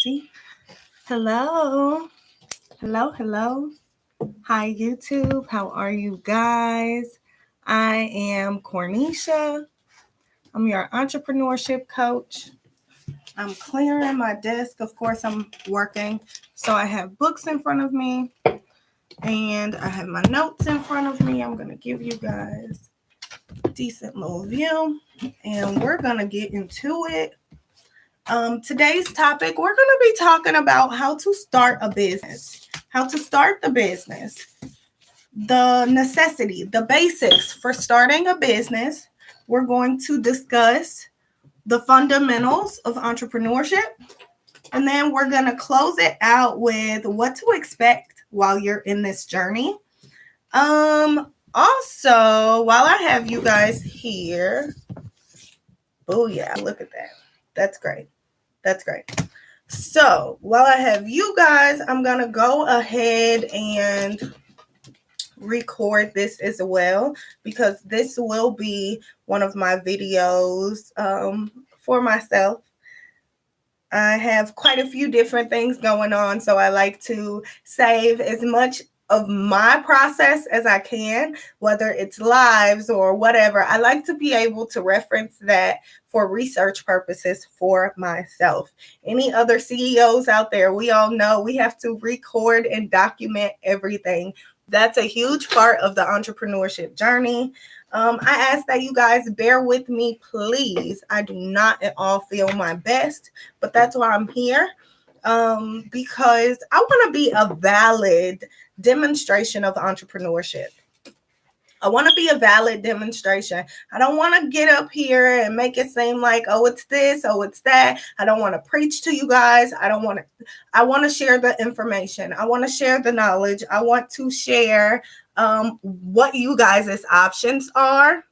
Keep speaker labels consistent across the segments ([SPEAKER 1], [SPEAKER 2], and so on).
[SPEAKER 1] See? Hello. Hello. Hi, YouTube. How are you guys? I am Cornisha. I'm your entrepreneurship coach. I'm clearing my desk. Of course, I'm working. So I have books in front of me and I have my notes in front of me. I'm going to give you guys a decent little view and we're going to get into it. Today's topic, we're going to be talking about how to start a business, how to start the business, the necessity, the basics for starting a business. We're going to discuss the fundamentals of entrepreneurship, and then we're going to close it out with what to expect while you're in this journey. Also, while I have you guys here, oh yeah, look at that. That's great. So while I have you guys, I'm going to go ahead and record this as well because this will be one of my videos for myself. I have quite a few different things going on, so I like to save as much of my process as I can, whether it's lives or whatever. I like to be able to reference that for research purposes for myself. Any other CEOs out there, we all know we have to record and document everything. That's a huge part of the entrepreneurship journey. I ask that you guys bear with me, please. I do not at all feel my best, but that's why I'm here. Because I want to be a valid demonstration of entrepreneurship. I want to be a valid demonstration. I don't want to get up here and make it seem like, oh, it's this, oh, it's that. I don't want to preach to you guys. I want to share the information. I want to share the knowledge. I want to share what you guys' options are.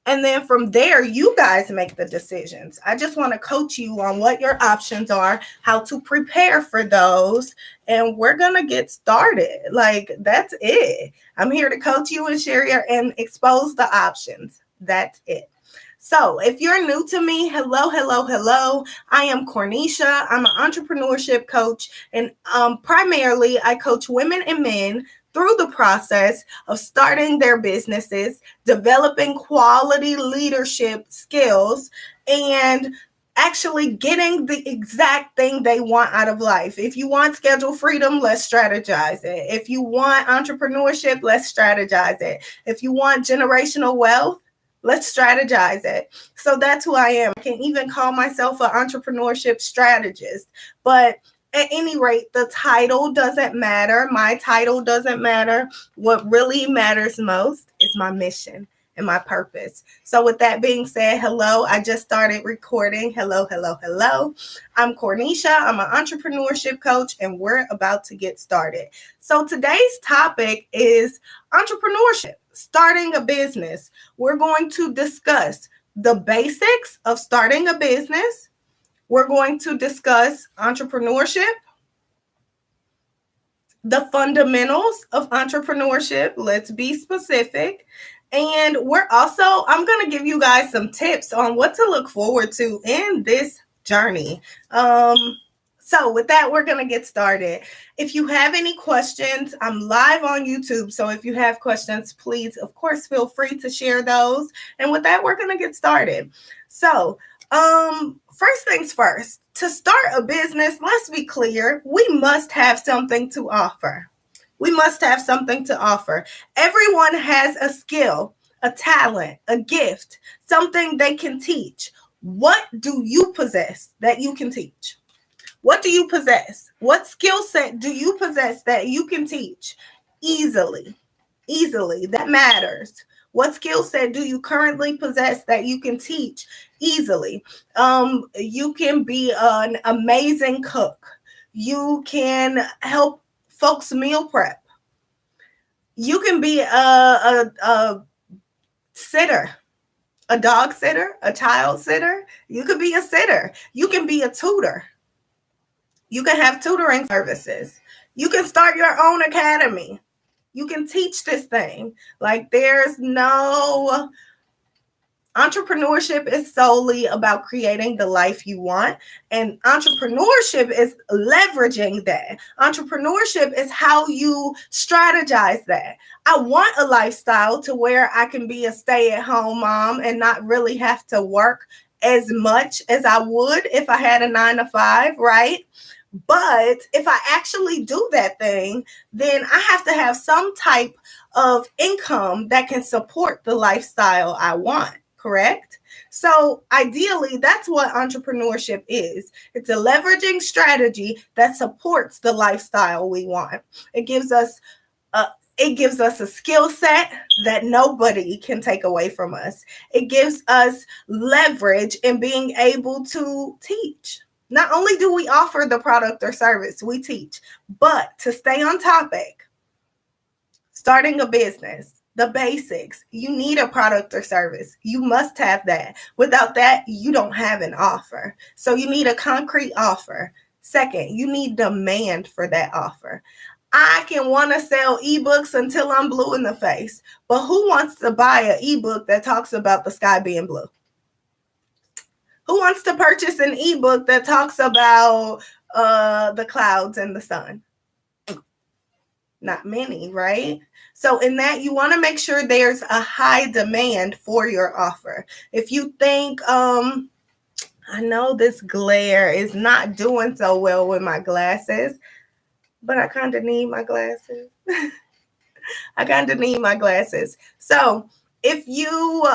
[SPEAKER 1] And then from there, you guys make the decisions. I just want to coach you on what your options are, how to prepare for those, and we're going to get started. Like, that's it. I'm here to coach you and share and expose the options. That's it. So if you're new to me, hello. I am Cornisha. I'm an entrepreneurship coach, and primarily I coach women and men through the process of starting their businesses, developing quality leadership skills, and actually getting the exact thing they want out of life. If you want schedule freedom, let's strategize it. If you want entrepreneurship, let's strategize it. If you want generational wealth, let's strategize it. So that's who I am. I can even call myself an entrepreneurship strategist. But at any rate, the title doesn't matter. My title doesn't matter. What really matters most is my mission and my purpose. So with that being said, hello, I just started recording. Hello. I'm Cornisha. I'm an entrepreneurship coach, and we're about to get started. So today's topic is entrepreneurship, starting a business. We're going to discuss the basics of starting a business. We're going to discuss entrepreneurship, the fundamentals of entrepreneurship. Let's be specific. And I'm going to give you guys some tips on what to look forward to in this journey. So with that, we're going to get started. If you have any questions, I'm live on YouTube. So if you have questions, please, of course, feel free to share those. And with that, we're going to get started. So, first things first, to start a business, let's be clear, we must have something to offer. Everyone has a skill, a talent, a gift, something they can teach. What do you possess that you can teach? What do you possess? What skill set do you possess that you can teach easily? That matters. What skill set do you currently possess that you can teach easily? You can be an amazing cook. You can help folks meal prep. You can be a sitter, a dog sitter, a child sitter. You could be a sitter. You can be a tutor. You can have tutoring services. You can start your own academy. You can teach this thing. Like, there's no Entrepreneurship is solely about creating the life you want, and entrepreneurship is leveraging that. Entrepreneurship is how you strategize that. I want a lifestyle to where I can be a stay-at-home mom and not really have to work as much as I would if I had a 9 to 5, right? But if I actually do that thing, then I have to have some type of income that can support the lifestyle I want, correct? So ideally, that's what entrepreneurship is. It's a leveraging strategy that supports the lifestyle we want. It gives us a skill set that nobody can take away from us. It gives us leverage in being able to teach. Not only do we offer the product or service, we teach. But to stay on topic, starting a business, the basics, you need a product or service. You must have that. Without that, you don't have an offer. So you need a concrete offer. Second, you need demand for that offer. I can want to sell ebooks until I'm blue in the face, but who wants to buy an ebook that talks about the sky being blue? Who wants to purchase an ebook that talks about the clouds and the sun? Not many, right? So in that, you want to make sure there's a high demand for your offer. If you think, I know this glare is not doing so well with my glasses, but I kind of need my glasses. I kind of need my glasses. So if you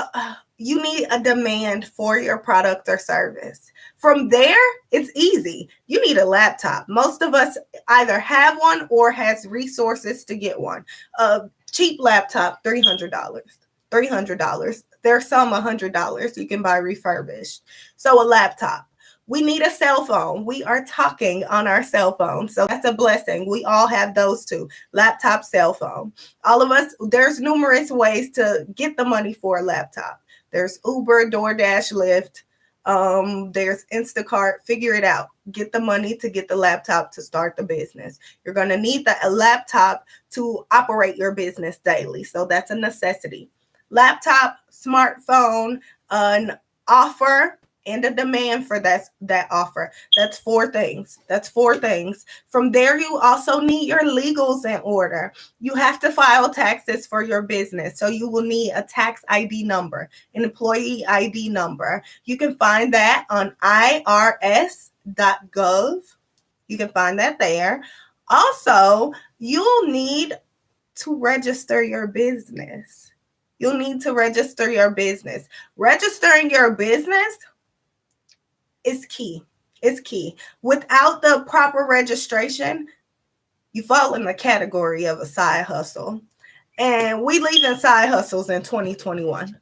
[SPEAKER 1] need a demand for your product or service, from there, it's easy. You need a laptop. Most of us either have one or has resources to get one. A cheap laptop, $300. $300. There's some $100 you can buy refurbished. So a laptop. We need a cell phone. We are talking on our cell phone. So that's a blessing. We all have those two, laptop, cell phone. All of us, there's numerous ways to get the money for a laptop. There's Uber, DoorDash, Lyft. There's Instacart. Figure it out. Get the money to get the laptop to start the business. You're going to need a laptop to operate your business daily. So that's a necessity. Laptop, smartphone, an offer, and a demand for that offer. That's 4 things. That's 4 things. From there, you also need your legals in order. You have to file taxes for your business. So you will need a tax ID number, an employee ID number. You can find that on irs.gov. You can find that there. Also, you'll need to register your business. You'll need to register your business. Registering your business is key. It's key. Without the proper registration, you fall in the category of a side hustle. And we leaving side hustles in 2021.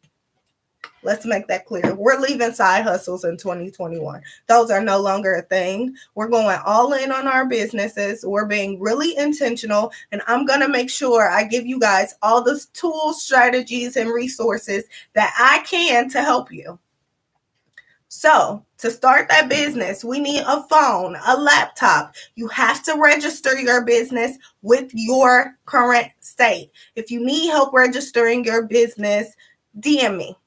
[SPEAKER 1] Let's make that clear. We're leaving side hustles in 2021. Those are no longer a thing. We're going all in on our businesses. We're being really intentional. And I'm going to make sure I give you guys all the tools, strategies, and resources that I can to help you. So to start that business, we need a phone, a laptop. You have to register your business with your current state. If you need help registering your business, DM me.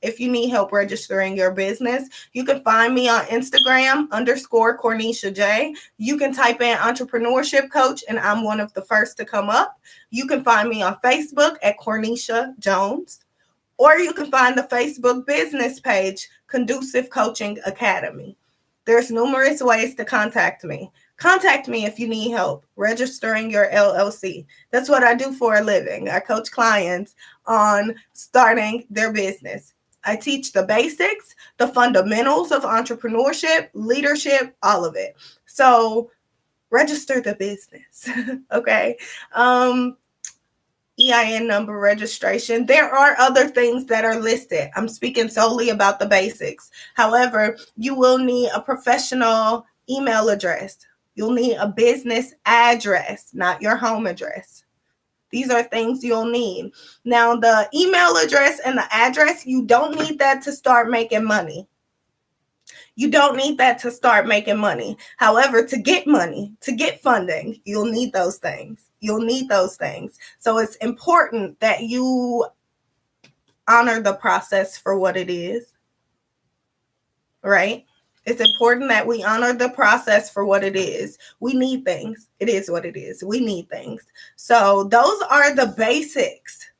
[SPEAKER 1] If you need help registering your business. You can find me on Instagram _Cornisha J. You can type in entrepreneurship coach and I'm one of the first to come up. You can find me on Facebook at Cornisha Jones. Or you can find the Facebook business page, Conducive Coaching Academy. There's numerous ways to contact me. Contact me if you need help registering your LLC. That's what I do for a living. I coach clients on starting their business. I teach the basics, the fundamentals of entrepreneurship, leadership, all of it. So register the business, okay? EIN number registration. There are other things that are listed. I'm speaking solely about the basics. However, you will need a professional email address. You'll need a business address, not your home address. These are things you'll need. Now, the email address and the address, you don't need that to start making money. You don't need that to start making money. However, to get money, to get funding, you'll need those things. You'll need those things. So it's important that you honor the process for what it is, right? It's important that we honor the process for what it is. We need things. It is what it is. We need things. So those are the basics,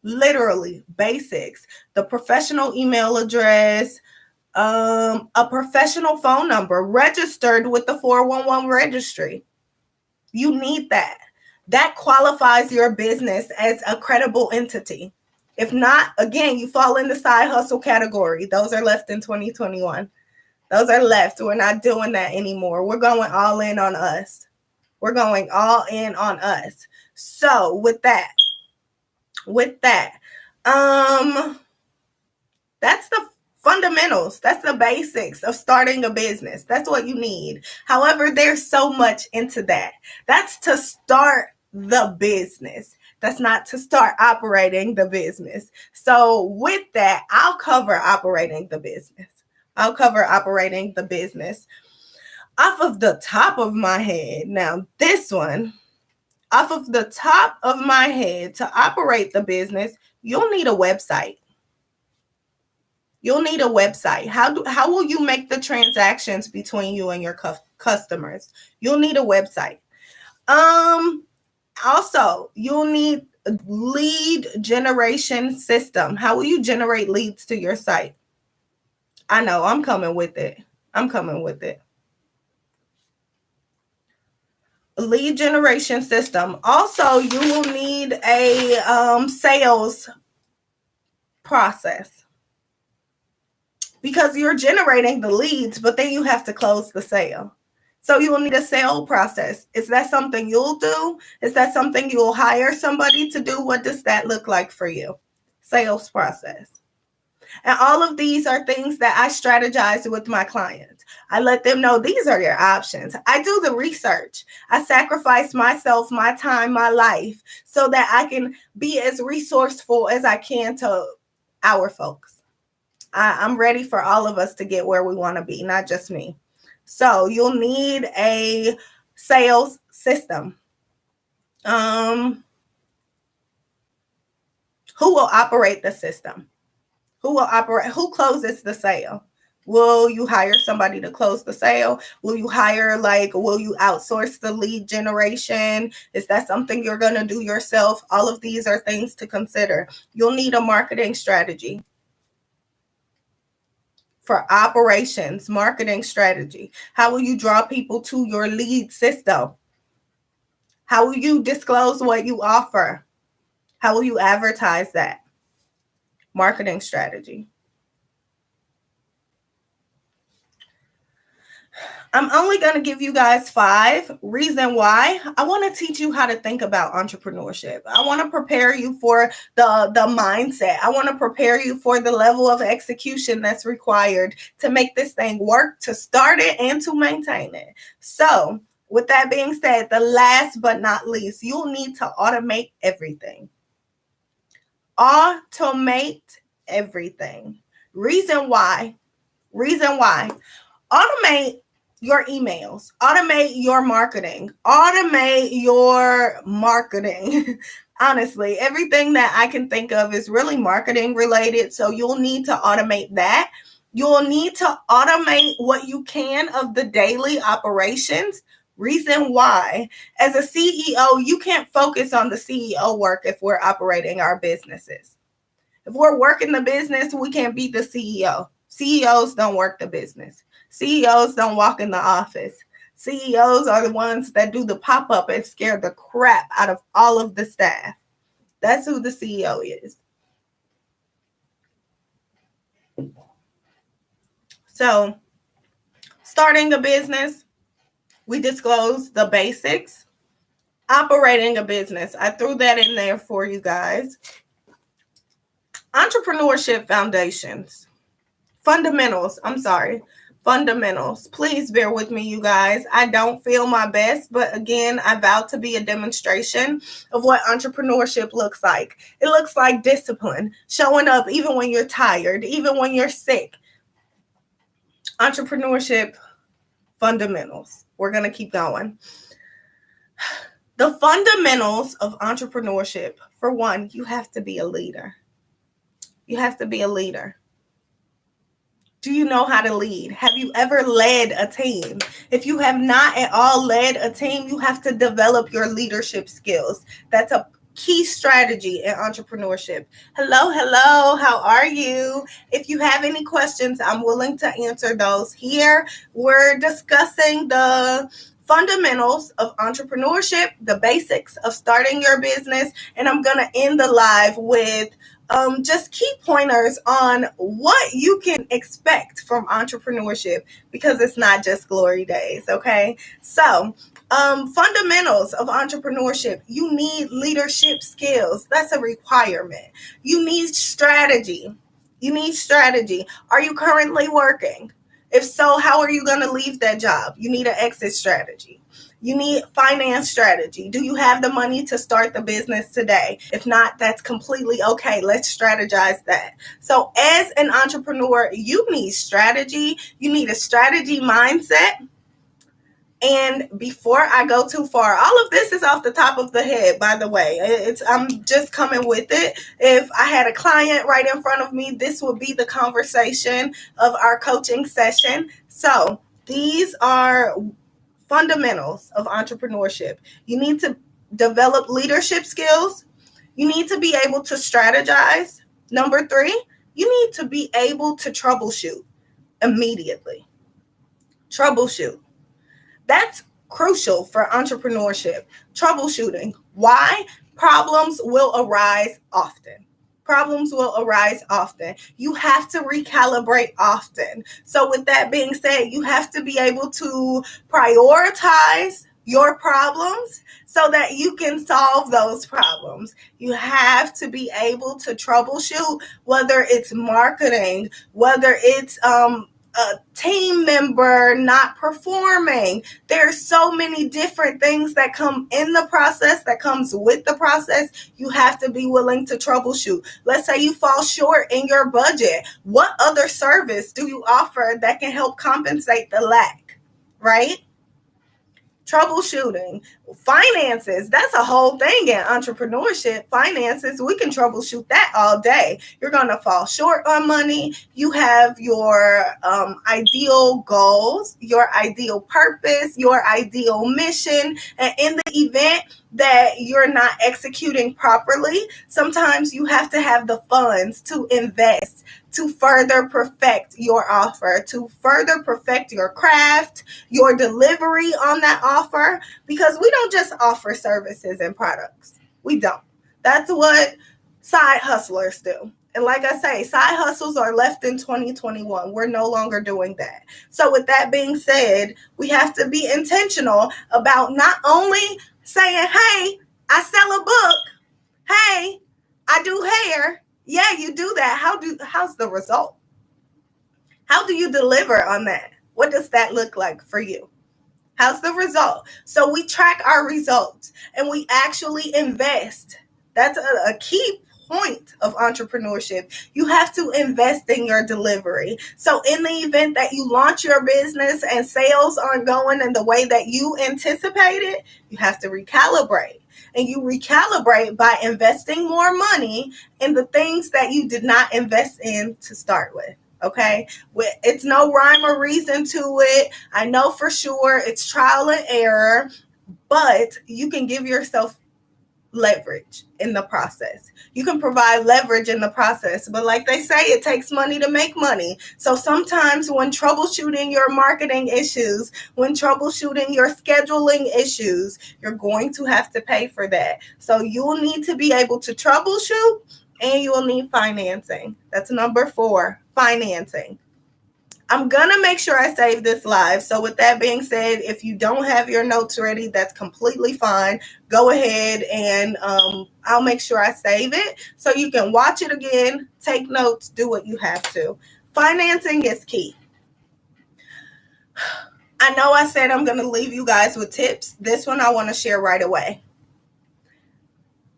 [SPEAKER 1] literally basics. The professional email address, a professional phone number registered with the 411 registry. You need that. That qualifies your business as a credible entity. If not, again, you fall in the side hustle category. Those are left in 2021. Those are left. We're not doing that anymore. We're going all in on us. We're going all in on us. So with that, that's the fundamentals. That's the basics of starting a business. That's what you need. However, there's so much into that. That's to start the business. That's not to start operating the business. So with that, I'll cover operating the business. Off of the top of my head. Now, this one, off of the top of my head, to operate the business, you'll need a website. How will you make the transactions between you and your customers? You'll need a website. Also, you'll need a lead generation system. How will you generate leads to your site? I know, I'm coming with it. A lead generation system. Also, you will need a sales process, because you're generating the leads, but then you have to close the sale. So you will need a sale process. Is that something you'll do? Is that something you'll hire somebody to do? What does that look like for you? Sales process. And all of these are things that I strategize with my clients. I let them know these are your options. I do the research. I sacrifice myself, my time, my life, so that I can be as resourceful as I can to our folks. I'm ready for all of us to get where we want to be, not just me. So you'll need a sales system. Who will operate the system? Who closes the sale? Will you hire somebody to close the sale? Will you outsource the lead generation? Is that something you're going to do yourself? All of these are things to consider. You'll need a marketing strategy. For operations, marketing strategy. How will you draw people to your lead system? How will you disclose what you offer? How will you advertise that? Marketing strategy. I'm only going to give you guys 5. Reason why. I want to teach you how to think about entrepreneurship. I want to prepare you for the mindset. I want to prepare you for the level of execution that's required to make this thing work, to start it, and to maintain it. So, with that being said, the last but not least, you'll need to automate everything. Automate everything. Reason why. Automate your emails, automate your marketing, Honestly, everything that I can think of is really marketing related. So you'll need to automate that. You'll need to automate what you can of the daily operations. Reason why, as a CEO, you can't focus on the CEO work if we're operating our businesses. If we're working the business, we can't be the CEO. CEOs don't work the business. CEOs don't walk in the office. CEOs are the ones that do the pop-up and scare the crap out of all of the staff. That's who the CEO is. So, starting a business, we disclose the basics. Operating a business, I threw that in there for you guys. Entrepreneurship fundamentals. Please bear with me, you guys. I don't feel my best, but again, I vow to be a demonstration of what entrepreneurship looks like. It looks like discipline, showing up even when you're tired, even when you're sick. Entrepreneurship fundamentals. We're going to keep going. The fundamentals of entrepreneurship. For one, you have to be a leader. You have to be a leader. Do you know how to lead? Have you ever led a team? If you have not at all led a team, you have to develop your leadership skills. That's a key strategy in entrepreneurship. Hello, hello. How are you? If you have any questions, I'm willing to answer those here. We're discussing the fundamentals of entrepreneurship, the basics of starting your business, and I'm going to end the live with just key pointers on what you can expect from entrepreneurship, because it's not just glory days, okay? So, fundamentals of entrepreneurship: you need leadership skills. That's a requirement. You need strategy. Are you currently working? If so, how are you going to leave that job? You need an exit strategy. You need finance strategy. Do you have the money to start the business today? If not, that's completely okay. Let's strategize that. So as an entrepreneur, you need strategy. You need a strategy mindset. And before I go too far, all of this is off the top of the head, by the way. I'm just coming with it. If I had a client right in front of me, this would be the conversation of our coaching session. So these are fundamentals of entrepreneurship. You need to develop leadership skills. You need to be able to strategize. Number 3, you need to be able to troubleshoot immediately. Troubleshoot. That's crucial for entrepreneurship. Troubleshooting. Why? Problems will arise often. You have to recalibrate often. So with that being said, you have to be able to prioritize your problems so that you can solve those problems. You have to be able to troubleshoot, whether it's marketing, whether it's a team member not performing. There's so many different things that come in the process, that comes with the process. You have to be willing to troubleshoot. Let's say you fall short in your budget. What other service do you offer that can help compensate the lack, right? Troubleshooting. Finances, that's a whole thing in entrepreneurship. Finances, we can troubleshoot that all day. You're going to fall short on money. You have your ideal goals, your ideal purpose, your ideal mission. And in the event that you're not executing properly, sometimes you have to have the funds to invest, to further perfect your offer, to further perfect your craft, your delivery on that offer, because we don't just offer services and products. We don't. That's what side hustlers do. And like I say, side hustles are left in 2021. We're no longer doing that. So with that being said, we have to be intentional about not only saying, hey, I sell a book. Hey, I do hair. Yeah, you do that. How's the result? How do you deliver on that? What does that look like for you? How's the result? So we track our results and we actually invest. That's a key point of entrepreneurship. You have to invest in your delivery. So in the event that you launch your business and sales aren't going in the way that you anticipated, you have to recalibrate. And you recalibrate by investing more money in the things that you did not invest in to start with. Okay, it's no rhyme or reason to it. I know for sure it's trial and error, but you can give yourself leverage in the process. You can provide leverage in the process, but like they say, it takes money to make money. So sometimes when troubleshooting your marketing issues, when troubleshooting your scheduling issues, you're going to have to pay for that. So you'll need to be able to troubleshoot, and you will need financing. That's number 4, financing. I'm going to make sure I save this live. So with that being said, if you don't have your notes ready, that's completely fine. Go ahead and I'll make sure I save it so you can watch it again, take notes, do what you have to. Financing is key. I know I said I'm going to leave you guys with tips. This one I want to share right away.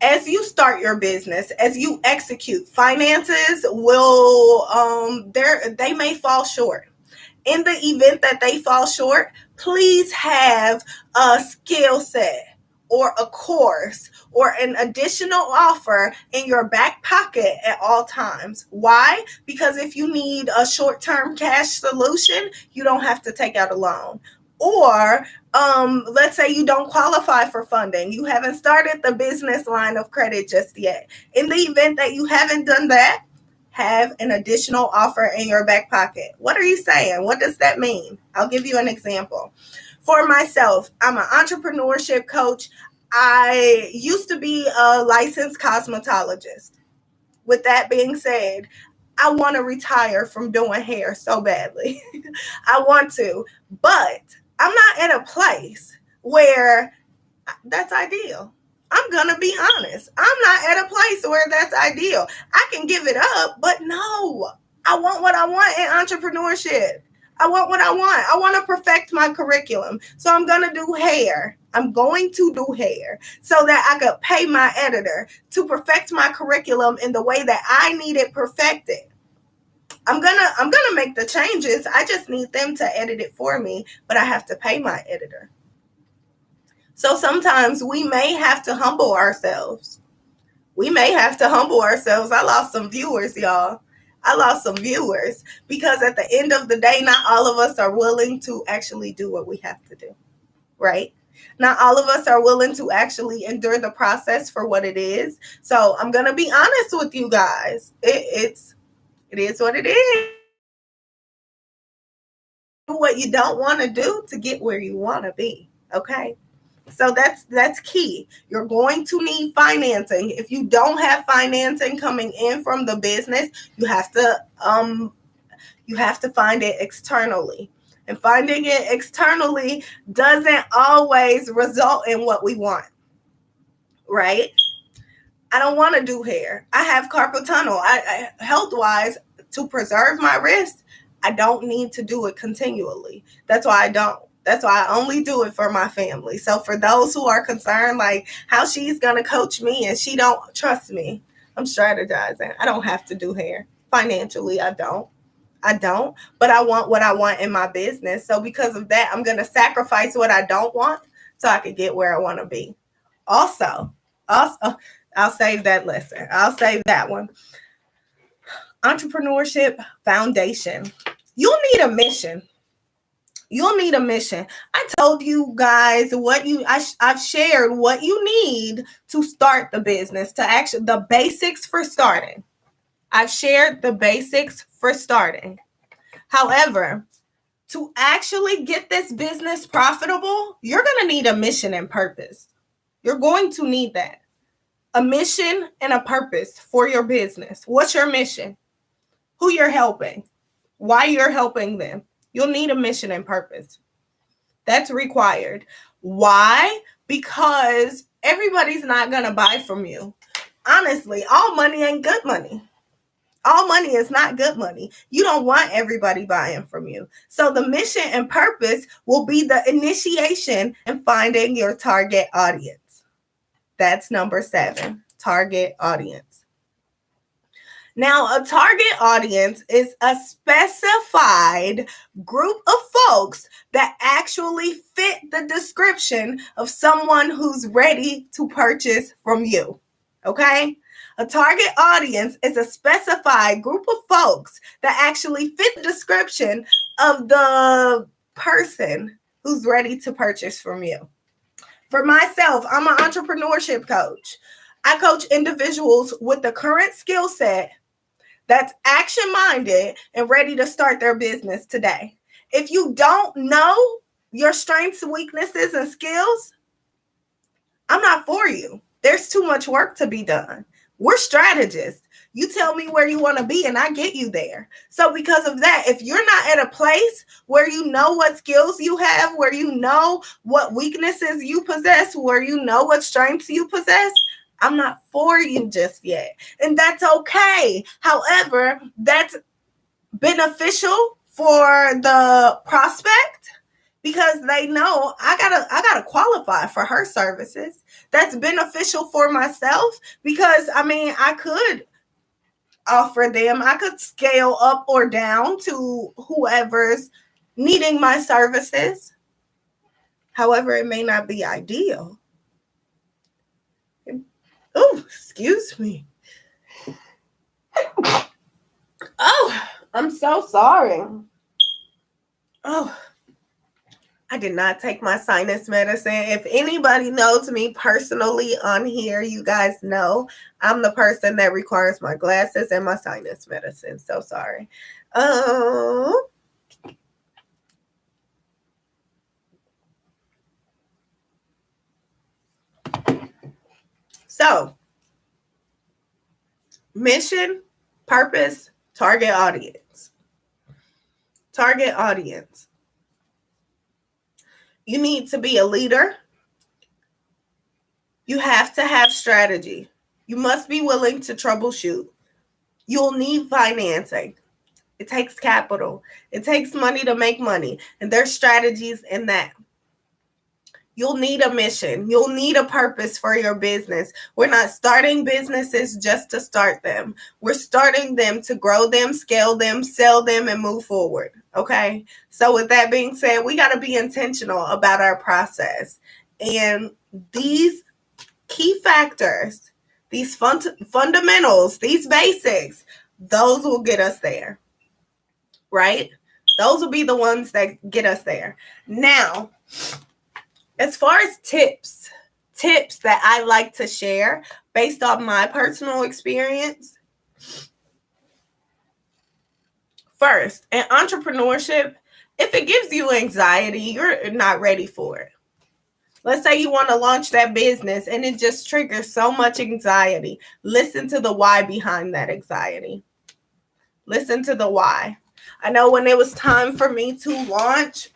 [SPEAKER 1] As you start your business, as you execute, finances will, they may fall short. In the event that they fall short, please have a skill set. or a course or an additional offer in your back pocket at all times. Why? Because if you need a short-term cash solution, you don't have to take out a loan. Or let's say you don't qualify for funding. You haven't started the business line of credit just yet. In the event that you haven't done that, have an additional offer in your back pocket. What are you saying? What does that mean? I'll give you an example. For myself, I'm an entrepreneurship coach. I used to be a licensed cosmetologist. With that being said, I want to retire from doing hair so badly. I want to, but I'm not at a place where that's ideal. I'm going to be honest. I'm not at a place where that's ideal. I can give it up, but no, I want what I want in entrepreneurship. I want what I want. I want to perfect my curriculum. So I'm going to do hair. I'm going to do hair so that I could pay my editor to perfect my curriculum in the way that I need it perfected. I'm gonna make the changes. I just need them to edit it for me, but I have to pay my editor. So sometimes we may have to humble ourselves. I lost some viewers, y'all. I lost some viewers because at the end of the day, not all of us are willing to actually do what we have to do, right? Not all of us are willing to actually endure the process for what it is. So I'm going to be honest with you guys. It is what it is. Do what you don't want to do to get where you want to be, okay? So that's key. You're going to need financing. If you don't have financing coming in from the business, you have to find it externally. And finding it externally doesn't always result in what we want, right? I don't want to do hair. I have carpal tunnel. I health-wise, to preserve my wrist, I don't need to do it continually. That's why I don't. That's why I only do it for my family. So for those who are concerned, like how she's going to coach me and she don't trust me, I'm strategizing. I don't have to do hair. Financially, I don't. But I want what I want in my business. So because of that, I'm going to sacrifice what I don't want so I can get where I want to be. Also, I'll save that lesson. I'll save that one. Entrepreneurship foundation. You'll need a mission. I told you guys I've shared what you need to start the business, the basics for starting. I've shared the basics for starting. However, to actually get this business profitable, you're going to need a mission and purpose. You're going to need that. A mission and a purpose for your business. What's your mission? Who you're helping? Why you're helping them? You'll need a mission and purpose. That's required. Why? Because everybody's not going to buy from you. Honestly, all money ain't good money. All money is not good money. You don't want everybody buying from you. So the mission and purpose will be the initiation in finding your target audience. That's number 7, target audience. Now, a target audience is a specified group of folks that actually fit the description of someone who's ready to purchase from you. Okay? A target audience is a specified group of folks that actually fit the description of the person who's ready to purchase from you. For myself, I'm an entrepreneurship coach. I coach individuals with the current skill set that's action-minded and ready to start their business today. If you don't know your strengths, weaknesses, and skills, I'm not for you. There's too much work to be done. We're strategists. You tell me where you want to be and I get you there. So because of that, if you're not at a place where you know what skills you have, where you know what weaknesses you possess, where you know what strengths you possess, I'm not for you just yet. And that's okay. However, that's beneficial for the prospect because they know I gotta qualify for her services. That's beneficial for myself because I could offer them, I could scale up or down to whoever's needing my services. However, it may not be ideal. Oh, excuse me. Oh, I'm so sorry. Oh, I did not take my sinus medicine. If anybody knows me personally on here, you guys know I'm the person that requires my glasses and my sinus medicine. So sorry. So, mission, purpose, target audience. Target audience. You need to be a leader. You have to have strategy. You must be willing to troubleshoot. You'll need financing. It takes capital. It takes money to make money. And there's strategies in that. You'll need a mission. You'll need a purpose for your business. We're not starting businesses just to start them. We're starting them to grow them, scale them, sell them, and move forward. Okay? So with that being said, we got to be intentional about our process. And these key factors, these fundamentals, these basics, those will get us there. Right? Those will be the ones that get us there. Now, as far as tips that I like to share based on my personal experience. First, in entrepreneurship, if it gives you anxiety, you're not ready for it. Let's say you want to launch that business and it just triggers so much anxiety. Listen to the why behind that anxiety. Listen to the why. I know when it was time for me to launch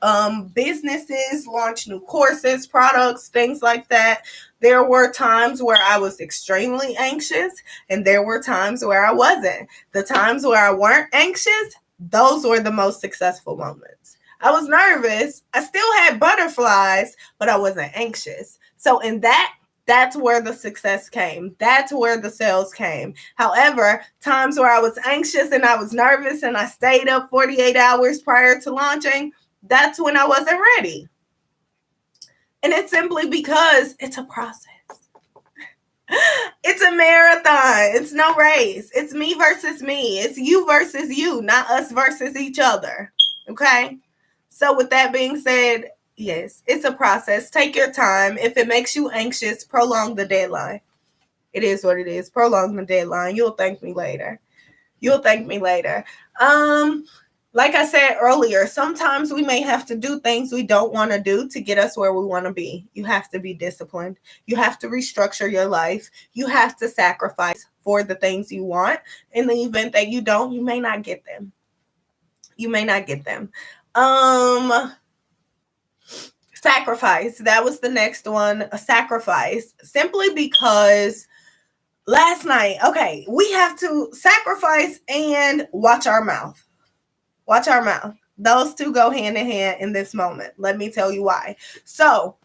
[SPEAKER 1] businesses, launch new courses, products, things like that, there were times where I was extremely anxious and there were times where I wasn't. The times where I weren't anxious, those were the most successful moments. I was nervous. I still had butterflies, but I wasn't anxious. So in that's where the success came. That's where the sales came. However, times where I was anxious and I was nervous and I stayed up 48 hours prior to launching, that's when I wasn't ready. And it's simply because it's a process. It's a marathon. It's no race. It's me versus me. It's you versus you, not us versus each other. Okay? So with that being said, yes, it's a process. Take your time. If it makes you anxious, prolong the deadline. It is what it is. Prolong the deadline. You'll thank me later. Like I said earlier, sometimes we may have to do things we don't want to do to get us where we want to be. You have to be disciplined. You have to restructure your life. You have to sacrifice for the things you want. In the event that you don't, you may not get them. Sacrifice. That was the next one. A sacrifice. Simply because last night, okay, we have to sacrifice and watch our mouth. Watch our mouth. Those two go hand in hand in this moment. Let me tell you why. So,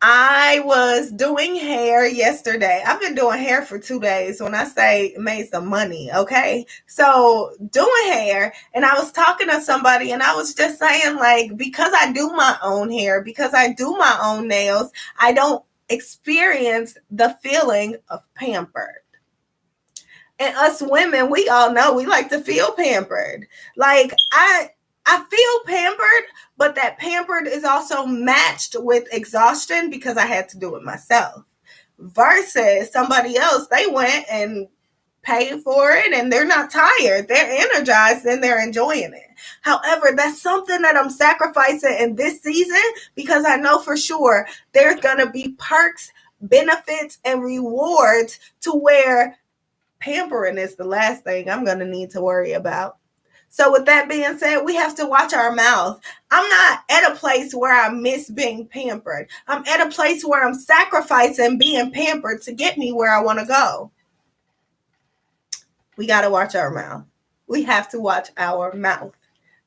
[SPEAKER 1] I was doing hair yesterday. I've been doing hair for 2 days. When I say made some money, okay? So doing hair, and I was talking to somebody and I was just saying, like, because I do my own hair, because I do my own nails, I don't experience the feeling of pampered. And us women, we all know we like to feel pampered. Like I feel pampered, but that pampered is also matched with exhaustion because I had to do it myself. Versus somebody else, they went and paid for it and they're not tired. They're energized and they're enjoying it. However, that's something that I'm sacrificing in this season because I know for sure there's going to be perks, benefits, and rewards to where pampering is the last thing I'm going to need to worry about. So with that being said, we have to watch our mouth. I'm not at a place where I miss being pampered. I'm at a place where I'm sacrificing being pampered to get me where I want to go. We got to watch our mouth. We have to watch our mouth.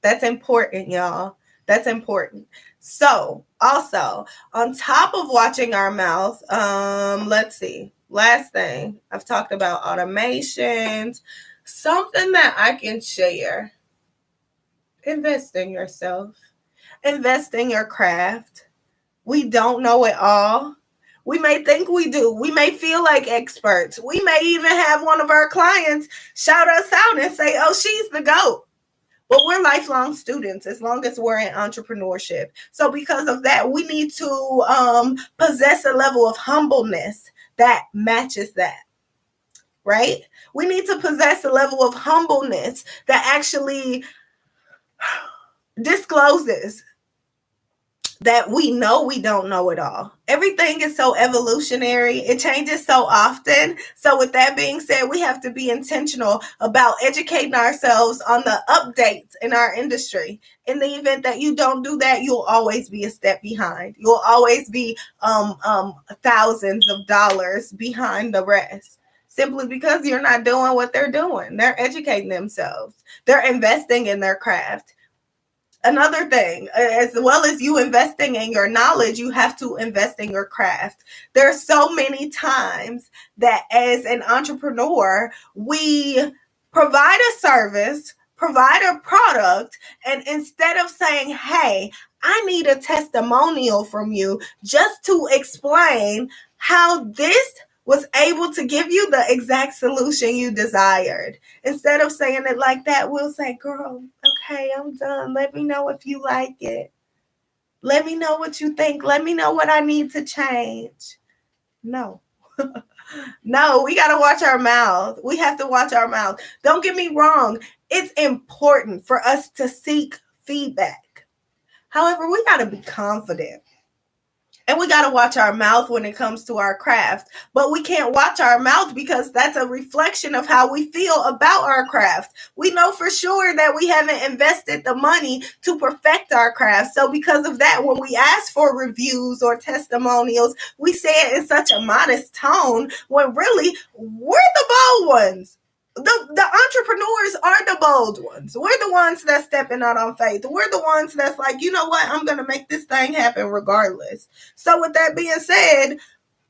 [SPEAKER 1] That's important, y'all. That's important. So also, on top of watching our mouth, let's see. Last thing, I've talked about automations. Something that I can share. Invest in yourself. Invest in your craft. We don't know it all. We may think we do. We may feel like experts. We may even have one of our clients shout us out and say, oh, she's the GOAT. But we're lifelong students as long as we're in entrepreneurship. So because of that, we need to possess a level of humbleness that matches that, right? We need to possess a level of humbleness that actually discloses that we know we don't know it all. Everything is so evolutionary. It changes so often. So with that being said, we have to be intentional about educating ourselves on the updates in our industry. In the event that you don't do that, you'll always be a step behind. You'll always be thousands of dollars behind the rest. Simply because you're not doing what they're doing. They're educating themselves. They're investing in their craft. Another thing, as well as you investing in your knowledge, you have to invest in your craft. There are so many times that as an entrepreneur, we provide a service, provide a product, and instead of saying, hey, I need a testimonial from you just to explain how this was able to give you the exact solution you desired. Instead of saying it like that, we'll say, girl, okay, I'm done. Let me know if you like it. Let me know what you think. Let me know what I need to change. No. No, we got to watch our mouth. We have to watch our mouth. Don't get me wrong. It's important for us to seek feedback. However, we got to be confident. And we got to watch our mouth when it comes to our craft. But we can't watch our mouth because that's a reflection of how we feel about our craft. We know for sure that we haven't invested the money to perfect our craft. So because of that, when we ask for reviews or testimonials, we say it in such a modest tone when really we're the bold ones. The entrepreneurs are the bold ones. We're the ones that's stepping out on faith. We're the ones that's like, you know what? I'm going to make this thing happen regardless. So with that being said,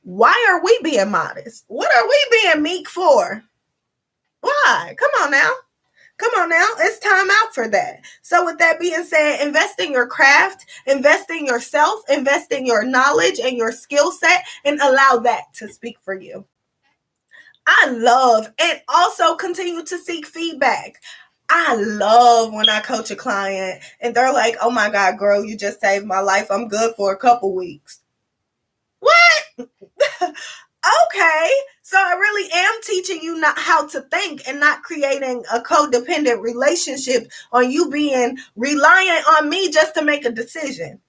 [SPEAKER 1] why are we being modest? What are we being meek for? Why? Come on now. Come on now. It's time out for that. So with that being said, invest in your craft, invest in yourself, invest in your knowledge and your skill set, and allow that to speak for you. I love and also continue to seek feedback. I love when I coach a client and they're like, oh my God, girl, you just saved my life. I'm good for a couple weeks. What? Okay. So I really am teaching you not how to think and not creating a codependent relationship on you being reliant on me just to make a decision.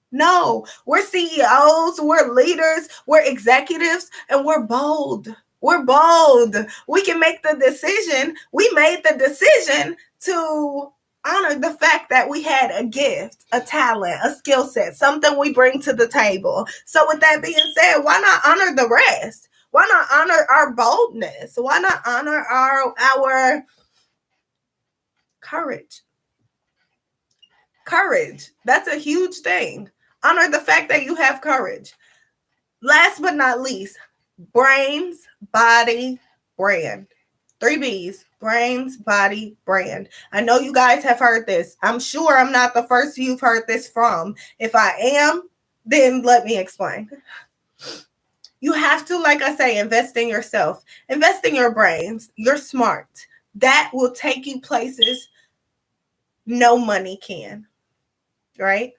[SPEAKER 1] No, we're CEOs, we're leaders, we're executives, and we're bold. We're bold. We can make the decision. We made the decision to honor the fact that we had a gift, a talent, a skill set, something we bring to the table. So with that being said, why not honor the rest? Why not honor our boldness? Why not honor our courage? Courage. That's a huge thing. Honor the fact that you have courage. Last but not least, brains, body, brand. 3 B's, brains, body, brand. I know you guys have heard this. I'm sure I'm not the first you've heard this from. If I am, then let me explain. You have to, like I say, invest in yourself. Invest in your brains. You're smart. That will take you places no money can. Right?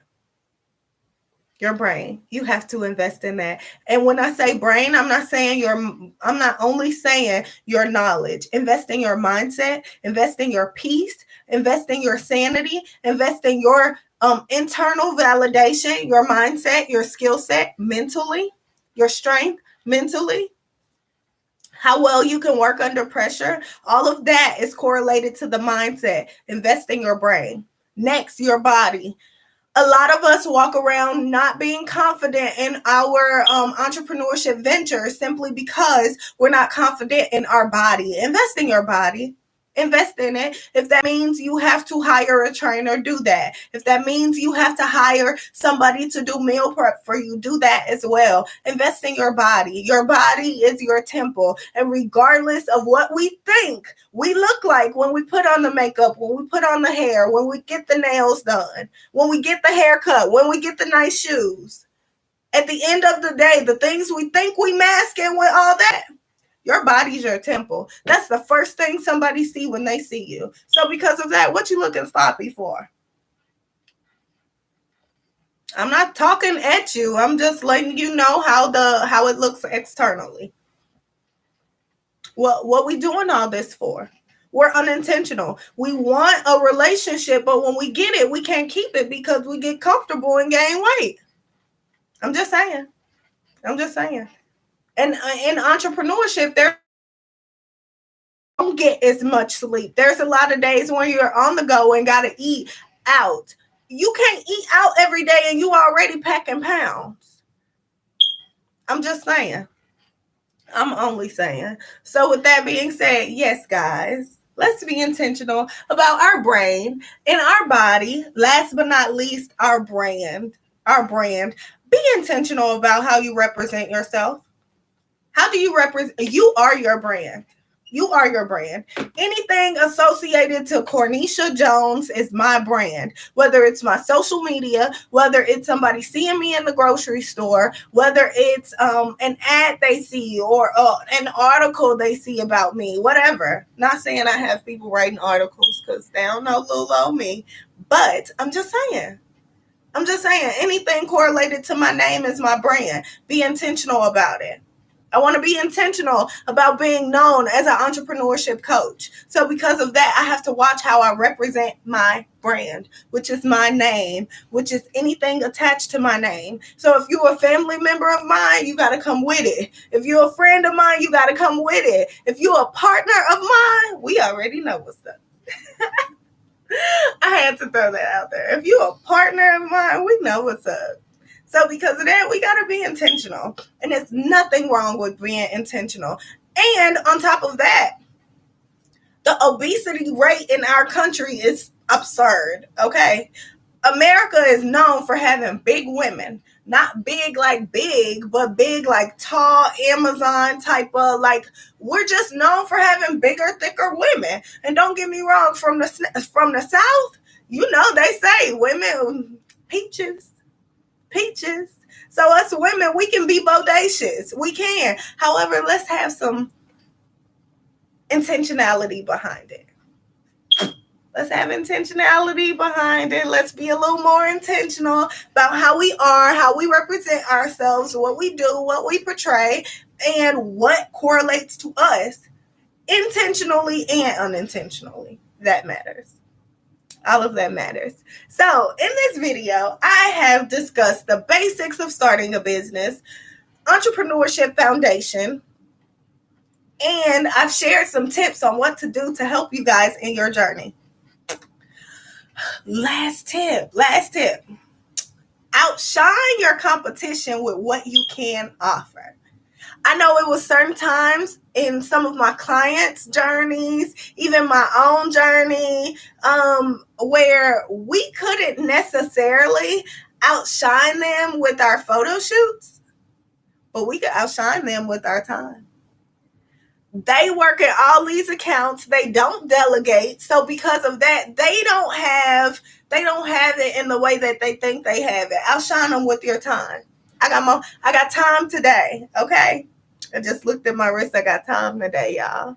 [SPEAKER 1] Your brain. You have to invest in that. And when I say brain, I'm not only saying your knowledge. Invest in your mindset, invest in your peace, invest in your sanity, invest in your internal validation, your mindset, your skill set mentally, your strength mentally, how well you can work under pressure. All of that is correlated to the mindset. Invest in your brain. Next, your body. A lot of us walk around not being confident in our entrepreneurship ventures simply because we're not confident in our body. Invest in your body. Invest in it. If that means you have to hire a trainer, do that. If that means you have to hire somebody to do meal prep for you, do that as well. Invest in your body. Your body is your temple. And regardless of what we think we look like when we put on the makeup, when we put on the hair, when we get the nails done, when we get the haircut, when we get the nice shoes, At the end of the day, the things we think we masking with all that, your body's your temple. That's the first thing somebody see when they see you. So because of that, what you looking sloppy for? I'm not talking at you. I'm just letting you know how it looks externally. What we doing all this for? We're unintentional. We want a relationship, but when we get it, we can't keep it because we get comfortable and gain weight. I'm just saying. I'm just saying. And in entrepreneurship, there don't get as much sleep. There's a lot of days when you're on the go and gotta eat out. You can't eat out every day and you already packing pounds. I'm just saying. I'm only saying. So with that being said, yes, guys, let's be intentional about our brain and our body. Last but not least, our brand. Our brand. Be intentional about how you represent yourself. How do you represent? You are your brand. You are your brand. Anything associated to Cornisha Jones is my brand. Whether it's my social media, whether it's somebody seeing me in the grocery store, whether it's an ad they see or an article they see about me, whatever. Not saying I have people writing articles because they don't know little old me, but I'm just saying. I'm just saying anything correlated to my name is my brand. Be intentional about it. I want to be intentional about being known as an entrepreneurship coach. So because of that, I have to watch how I represent my brand, which is my name, which is anything attached to my name. So if you're a family member of mine, you got to come with it. If you're a friend of mine, you got to come with it. If you're a partner of mine, we already know what's up. I had to throw that out there. If you're a partner of mine, we know what's up. So because of that, we got to be intentional. And there's nothing wrong with being intentional. And on top of that, the obesity rate in our country is absurd, okay? America is known for having big women. Not big like big, but big like tall Amazon type of, like, we're just known for having bigger, thicker women. And don't get me wrong, from the South, you know, they say women, peaches. So us women, we can be bodacious. We can. However, let's have some intentionality behind it. Let's have intentionality behind it. Let's be a little more intentional about how we are, how we represent ourselves, what we do, what we portray, and what correlates to us intentionally and unintentionally. That matters. All of that matters. So in this video, I have discussed the basics of starting a business, Entrepreneurship Foundation, and I've shared some tips on what to do to help you guys in your journey. Last tip. Outshine your competition with what you can offer. I know it was certain times in some of my clients' journeys, even my own journey, where we couldn't necessarily outshine them with our photo shoots, but we could outshine them with our time. They work at all these accounts. They don't delegate. So because of that, they don't have it in the way that they think they have it. Outshine them with your time. I got time today. Okay. I just looked at my wrist. I got time today, y'all.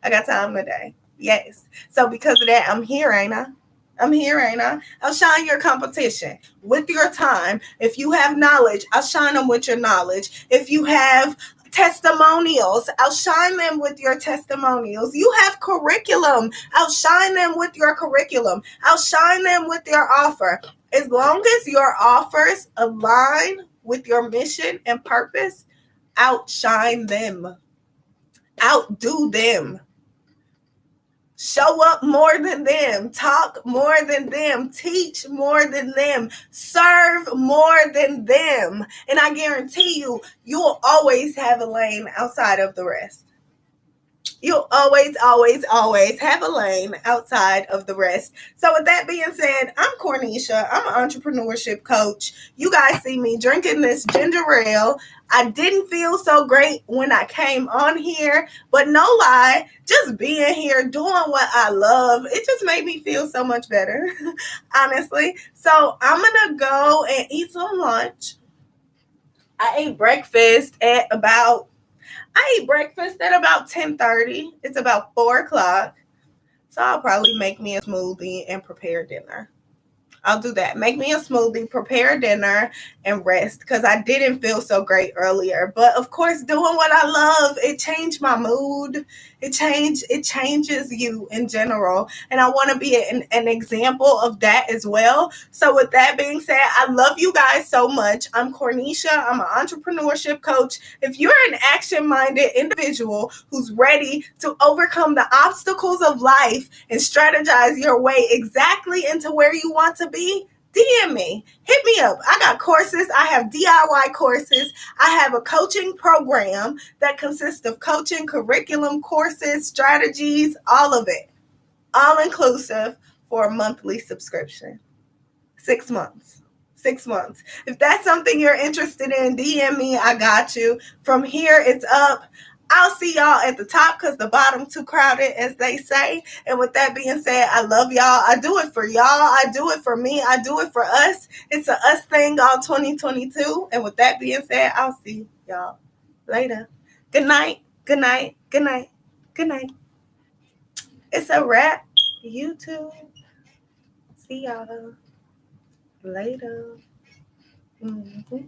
[SPEAKER 1] I got time today. Yes. So because of that, I'm here, ain't I? Outshine your competition with your time. If you have knowledge, outshine them with your knowledge. If you have testimonials, outshine them with your testimonials. You have curriculum, outshine them with your curriculum. Outshine them with your offer. As long as your offers align with your mission and purpose, outshine them. Outdo them. Show up more than them, talk more than them, teach more than them, serve more than them. And I guarantee you, you'll always have a lane outside of the rest. You'll always have a lane outside of the rest. So with that being said, I'm Cornisha. I'm an entrepreneurship coach. You guys see me drinking this ginger ale. I didn't feel so great when I came on here, but no lie, just being here, doing what I love, it just made me feel so much better, honestly. So I'm going to go and eat some lunch. I ate breakfast at about 10:30. It's about 4 o'clock. So I'll probably make me a smoothie and prepare dinner. I'll do that. Make me a smoothie, prepare dinner, and rest because I didn't feel so great earlier. But of course, doing what I love, it changed my mood. It changes you in general. And I want to be an example of that as well. So with that being said, I love you guys so much. I'm Cornisha. I'm an entrepreneurship coach. If you're an action-minded individual who's ready to overcome the obstacles of life and strategize your way exactly into where you want to be, DM me. Hit me up. I got courses. I have DIY courses. I have a coaching program that consists of coaching, curriculum, courses, strategies, all of it. All inclusive for a monthly subscription. 6 months. 6 months. If that's something you're interested in, DM me. I got you. From here, it's up. I'll see y'all at the top because the bottom too crowded, as they say. And with that being said, I love y'all. I do it for y'all. I do it for me. I do it for us. It's a us thing all 2022. And with that being said, I'll see y'all later. Good night. Good night. Good night. Good night. It's a wrap. YouTube. See y'all later. Mm-hmm.